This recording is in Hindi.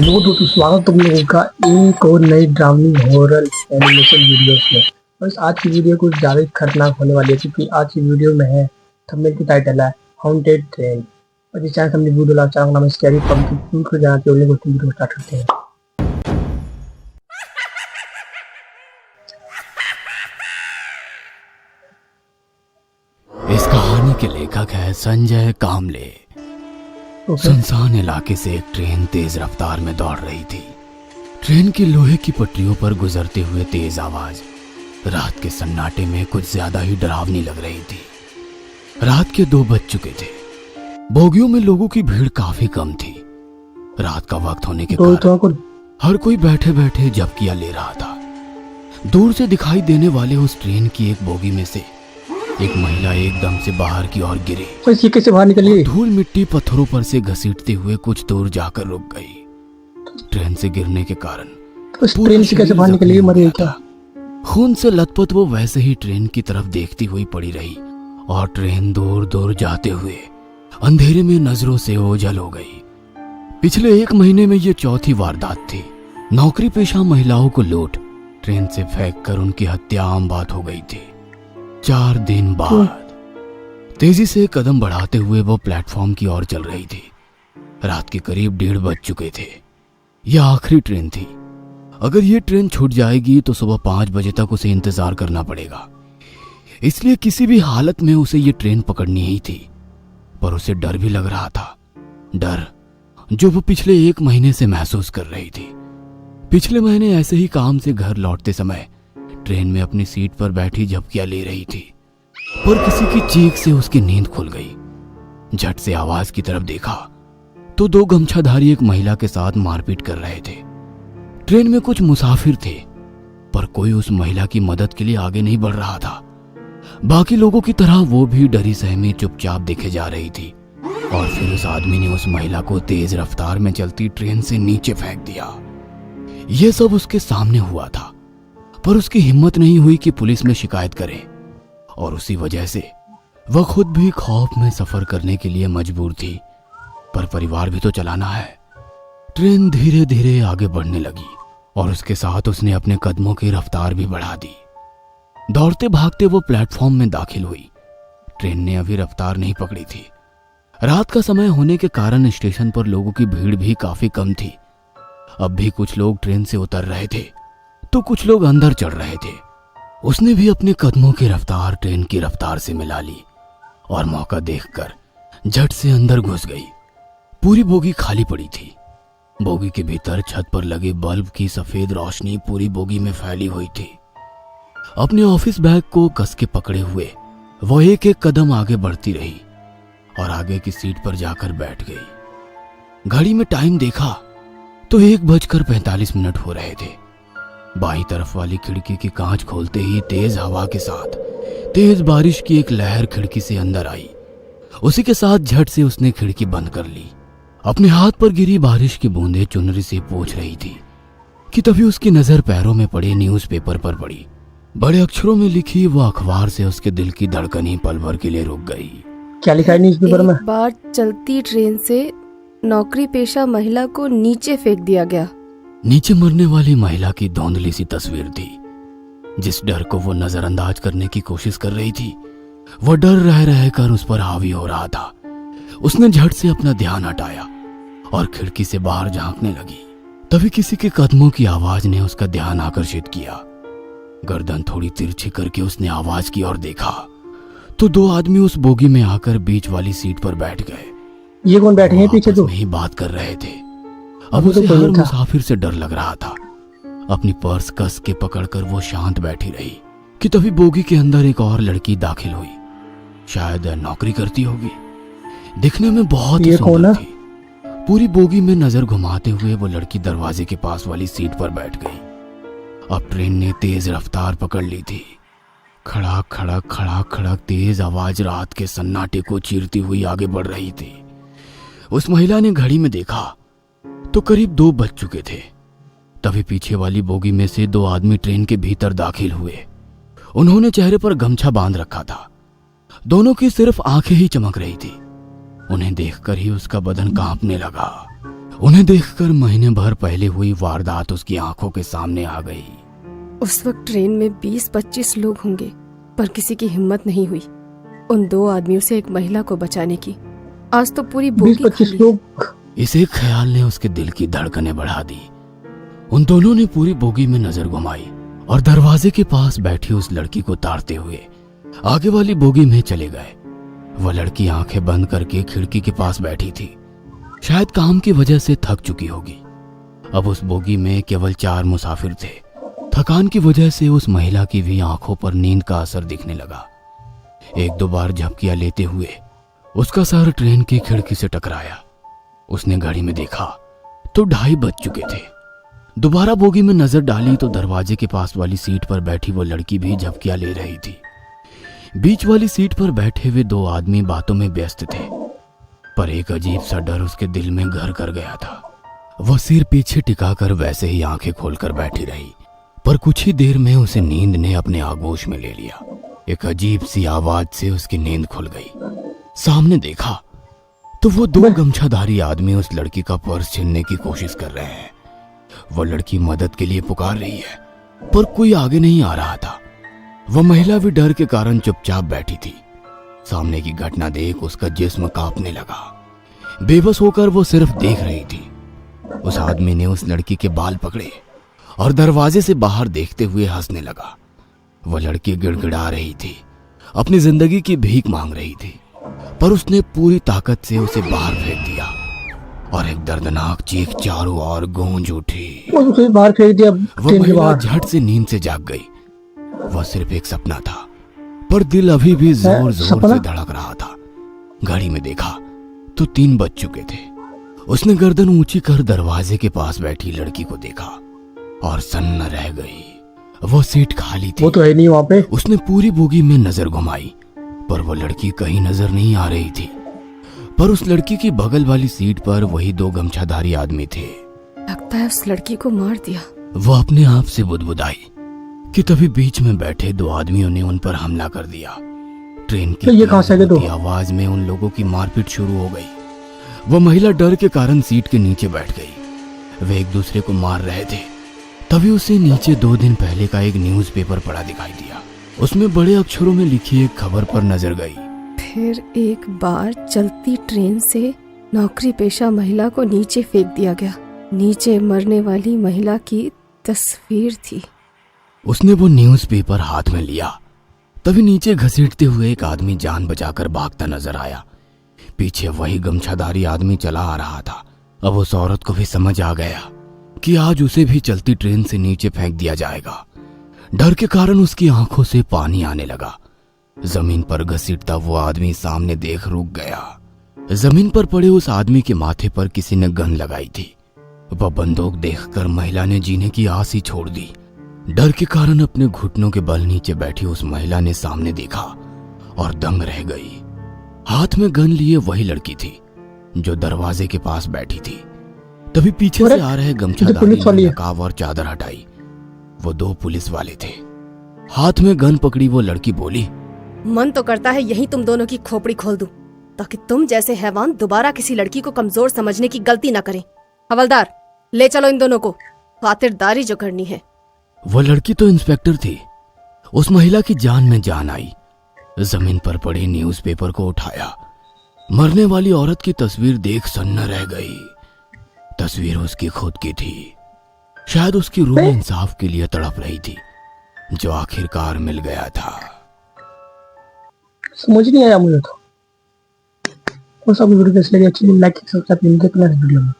हेलो दोस्तों, स्वागत तुम लोगों का एक और नई ड्रामनी हॉरर एनिमेशन वीडियोस में। बस आज की वीडियो कुछ ज़्यादा ही खतरनाक होने वाली है, क्योंकि आज की वीडियो में है थंबनेल की टाइटल है हॉन्टेड ट्रेन। और जिस चैनल हमने वीडियो चैनल का नाम है स्कैरी पम्पकिन को जाना चाहिए। वीडियो स्टार्ट करते हैं। इस कहानी के लेखक है संजय कामले। सुनसान इलाके से एक ट्रेन तेज रफ्तार में दौड़ रही थी। ट्रेन की लोहे की पटरियों पर गुजरते हुए तेज आवाज रात के सन्नाटे में कुछ ज्यादा ही डरावनी लग रही थी। रात के 2 बज चुके थे। बोगियों में लोगों की भीड़ काफी कम थी। रात का वक्त होने के कारण हर कोई बैठे बैठे झपकियां ले रहा था। दूर से दिखाई देने वाले उस ट्रेन की एक बोगी में से एक महिला एकदम से बाहर की ओर गिरी। कैसे बाहर निकली? धूल मिट्टी पत्थरों पर से घसीटते हुए कुछ दूर जाकर रुक गई। ट्रेन से गिरने के कारण उस ट्रेन से कैसे बाहर निकली? मरी क्या? खून से लथपथ वो वैसे ही ट्रेन की तरफ देखती हुई पड़ी रही और ट्रेन दूर दूर जाते हुए अंधेरे में नजरों से ओझल हो गई। पिछले 1 महीने में ये चौथी वारदात थी। नौकरी पेशा महिलाओं को लूट ट्रेन से फेंक कर उनकी हत्या आम बात हो गई थी। 4 दिन बाद तेजी से कदम बढ़ाते हुए वो प्लेटफॉर्म की ओर चल रही थी। रात के करीब 1:30 बज चुके थे। यह आखिरी ट्रेन थी। अगर ये ट्रेन छूट जाएगी तो सुबह 5 बजे तक उसे इंतजार करना पड़ेगा। इसलिए किसी भी हालत में उसे ये ट्रेन पकड़नी ही थी। पर उसे डर भी लग रहा था, डर जो वो पिछले 1 महीने से महसूस कर रही थी। पिछले महीने ऐसे ही काम से घर लौटते समय ट्रेन में अपनी सीट पर बैठी झपकियां ले रही थी, पर किसी की चीख से उसकी नींद खुल गई। झट से आवाज की तरफ देखा तो 2 गमछाधारी एक महिला के साथ मारपीट कर रहे थे। ट्रेन में कुछ मुसाफिर थे, पर कोई उस महिला की मदद के लिए आगे नहीं बढ़ रहा था। बाकी लोगों की तरह वो भी डरी सहमी चुपचाप देखे जा रही थी। और फिर उस आदमी ने उस महिला को तेज रफ्तार में चलती ट्रेन से नीचे फेंक दिया। यह सब उसके सामने हुआ था, पर उसकी हिम्मत नहीं हुई कि पुलिस में शिकायत करे। और उसी वजह से वह खुद भी खौफ में सफर करने के लिए मजबूर थी। पर परिवार भी तो चलाना है। ट्रेन धीरे धीरे आगे बढ़ने लगी और उसके साथ उसने अपने कदमों की रफ्तार भी बढ़ा दी। दौड़ते भागते वो प्लेटफॉर्म में दाखिल हुई। ट्रेन ने अभी रफ्तार नहीं पकड़ी थी। रात का समय होने के कारण स्टेशन पर लोगों की भीड़ भी काफी कम थी। अब भी कुछ लोग ट्रेन से उतर रहे थे तो कुछ लोग अंदर चढ़ रहे थे। उसने भी अपने कदमों की रफ्तार ट्रेन की रफ्तार से मिला ली और मौका देखकर झट से अंदर घुस गई। पूरी बोगी खाली पड़ी थी। बोगी के भीतर छत पर लगे बल्ब की सफेद रोशनी पूरी बोगी में फैली हुई थी। अपने ऑफिस बैग को कस के पकड़े हुए वो एक एक कदम आगे बढ़ती रही और आगे की सीट पर जाकर बैठ गई। घड़ी में टाइम देखा तो 1:45 हो रहे थे। बाईं तरफ वाली खिड़की की कांच खोलते ही तेज हवा के साथ तेज बारिश की एक लहर खिड़की से अंदर आई। उसी के साथ झट से उसने खिड़की बंद कर ली। अपने हाथ पर गिरी बारिश की बूंदें चुनरी से पोंछ रही थी कि तभी उसकी नजर पैरों में पड़े न्यूज़पेपर पर पड़ी। बड़े अक्षरों में लिखी वो अखबार से उसके दिल की धड़कन ही पल भर के लिए रुक गई। क्या लिखा है न्यूज़पेपर में? एक बार चलती ट्रेन से नौकरी पेशा महिला को नीचे फेंक दिया गया। नीचे मरने वाली महिला की धुंधली सी तस्वीर थी। जिस डर को वो नजरअंदाज करने की कोशिश कर रही थी, वो डर रह रहकर उस पर हावी हो रहा था। उसने झट से अपना ध्यान हटाया और खिड़की से बाहर झांकने लगी। तभी किसी के कदमों की आवाज ने उसका ध्यान आकर्षित किया। गर्दन थोड़ी तिरछी करके उसने आवाज की ओर देखा तो 2 आदमी उस बोगी में आकर बीच वाली सीट पर बैठ गए। ये कौन बैठे हैं पीछे? तो नहीं बात कर रहे थे। अब उसे हर मुसाफिर से डर लग रहा था। अपनी पर्स कस के पकड़कर वो शांत बैठी रही कि तभी बोगी के अंदर एक और लड़की दाखिल हुई। शायद नौकरी करती होगी। दिखने में बहुत ही सुंदर थी। पूरी बोगी में नजर घुमाते हुए वो लड़की दरवाजे के पास वाली सीट पर बैठ गई। अब ट्रेन ने तेज रफ्तार पकड़ ली थी। खड़ाक खड़क खड़ाक खड़क तेज आवाज रात के सन्नाटे को चीरती हुई आगे बढ़ रही थी। उस महिला ने घड़ी में देखा तो करीब 2 बज चुके थे। तभी पीछे वाली बोगी में से 2 आदमी ट्रेन के भीतर दाखिल हुए। उन्होंने चेहरे पर गमछा बांध रखा था। दोनों की सिर्फ आंखें ही चमक रही थी। उन्हें देखकर ही उसका बदन कांपने लगा। उन्हें देखकर महीने भर पहले हुई वारदात उसकी आंखों के सामने आ गई। उस वक्त ट्रेन में 20-25 लोग होंगे, पर किसी की हिम्मत नहीं हुई उन 2 आदमियों से एक महिला को बचाने की। आज तो पूरी बोगी 20-25 खाली। लोग। इस एक ख्याल ने उसके दिल की धड़कनें बढ़ा दी। उन दोनों ने पूरी बोगी में नजर घुमाई और दरवाजे के पास बैठी उस लड़की को ताड़ते हुए आगे वाली बोगी में चले गए। वह लड़की आंखें बंद करके खिड़की के पास बैठी थी। शायद काम की वजह से थक चुकी होगी। अब उस बोगी में केवल 4 मुसाफिर थे। थकान की वजह से उस महिला की भी आंखों पर नींद का असर दिखने लगा। 1-2 बार झपकियां लेते हुए उसका सर ट्रेन की खिड़की से टकराया। उसने घड़ी में देखा तो 2:30 बज चुके थे। दोबारा बोगी में नजर डाली तो दरवाजे के पास वाली सीट पर बैठी वो लड़की भी झपकियां ले रही थी। बीच वाली सीट पर बैठे हुए 2 आदमी बातों में व्यस्त थे, पर एक अजीब सा डर उसके दिल में घर कर गया था। वह सिर पीछे टिकाकर वैसे ही आंखें खोलकर बैठी रही, पर कुछ ही देर में उसे नींद ने अपने आगोश में ले लिया। एक अजीब सी आवाज से उसकी नींद खुल गई। सामने देखा तो वो 2 गमछाधारी आदमी उस लड़की का पर्स छीनने की कोशिश कर रहे हैं। वो लड़की मदद के लिए पुकार रही है, पर कोई आगे नहीं आ रहा था। वह महिला भी डर के कारण चुपचाप बैठी थी। सामने की घटना देख उसका जिस्म कांपने लगा। बेबस होकर वो सिर्फ देख रही थी। उस आदमी ने उस लड़की के बाल पकड़े और दरवाजे से बाहर देखते हुए हंसने लगा। वह लड़की गिड़गिड़ा रही थी, अपनी जिंदगी की भीख मांग रही थी, पर उसने पूरी ताकत से उसे बाहर फेंक दिया और एक दर्दनाक चीख चारों ओर गूंज उठी। उसे बाहर फेंक दिया वह ट्रेन के महिला बाहर। झट से नींद से जाग गई। वह सिर्फ एक सपना था, पर दिल अभी भी जोर जोर सपना? से धड़क रहा था। घड़ी में देखा तो 3 बज चुके थे। उसने गर्दन ऊंची कर दरवाजे के पास बैठी लड़की को देखा और सन्न रह गई। वो सीट खाली थी। वो तो है नहीं वहां पे। उसने पूरी बोगी में नजर घुमाई, पर वो लड़की कहीं नजर नहीं आ रही थी। पर उस लड़की की बगल वाली सीट पर वही 2 गमछाधारी आदमी थे। लगता है उस लड़की को मार दिया। वो अपने आप से बुदबुदाई कि तभी बीच में बैठे 2 आदमियों ने उन पर हमला कर दिया। ट्रेन की तो ये कहां से आ गए 2? तेज आवाज में उन लोगों की मारपीट शुरू हो गई। वो महिला डर के कारण सीट के नीचे बैठ गई। वे एक दूसरे को मार रहे थे। तभी उसे नीचे 2 दिन पहले का एक न्यूज़पेपर पड़ा दिखाई दिया। उसमें बड़े अक्षरों में लिखी एक खबर पर नजर गई। फिर एक बार चलती ट्रेन से नौकरी पेशा महिला को नीचे फेंक दिया गया। नीचे मरने वाली महिला की तस्वीर थी। उसने वो न्यूज़पेपर हाथ में लिया। तभी नीचे घसीटते हुए एक आदमी जान बचाकर भागता नजर आया। पीछे वही गमछाधारी आदमी चला आ रहा था। अब उस औरत को भी समझ आ गया कि आज उसे भी चलती ट्रेन से नीचे फेंक दिया जाएगा। डर के कारण उसकी आंखों से पानी आने लगा। जमीन पर घसीटता वो आदमी सामने देख रुक गया। जमीन पर पड़े उस आदमी के माथे पर किसी ने गन लगाई थी। वह बंदूक देखकर महिला ने जीने की आस ही छोड़ दी। डर के कारण अपने घुटनों के बल नीचे बैठी उस महिला ने सामने देखा और दंग रह गई। हाथ में गन लिए वही लड़की थी जो दरवाजे के पास बैठी थी। तभी पीछे से आ रहे गमछाधारी ने नकाब और चादर हटाई। वो 2 पुलिस वाले थे। हाथ में गन पकड़ी वो लड़की बोली, मन तो करता है यही तुम दोनों की खोपड़ी खोल दूं, ताकि तुम जैसे हैवान दोबारा किसी लड़की को कमजोर समझने की गलती न करें। हवलदार, ले चलो इन दोनों को, खातिरदारी जो करनी है। वो लड़की तो इंस्पेक्टर थी। उस महिला की जान में जान आई। जमीन पर पड़े न्यूज़पेपर को उठाया। मरने वाली औरत की तस्वीर देख सन्न रह गई। तस्वीर उसकी खुद की थी। शायद उसकी रूह इंसाफ के लिए तड़प रही थी, जो आखिरकार मिल गया था। समझ नहीं आया मुझे तो। और सब वीडियो कैसे लगी, अच्छी लाइक सब्सक्राइब करना वीडियो में।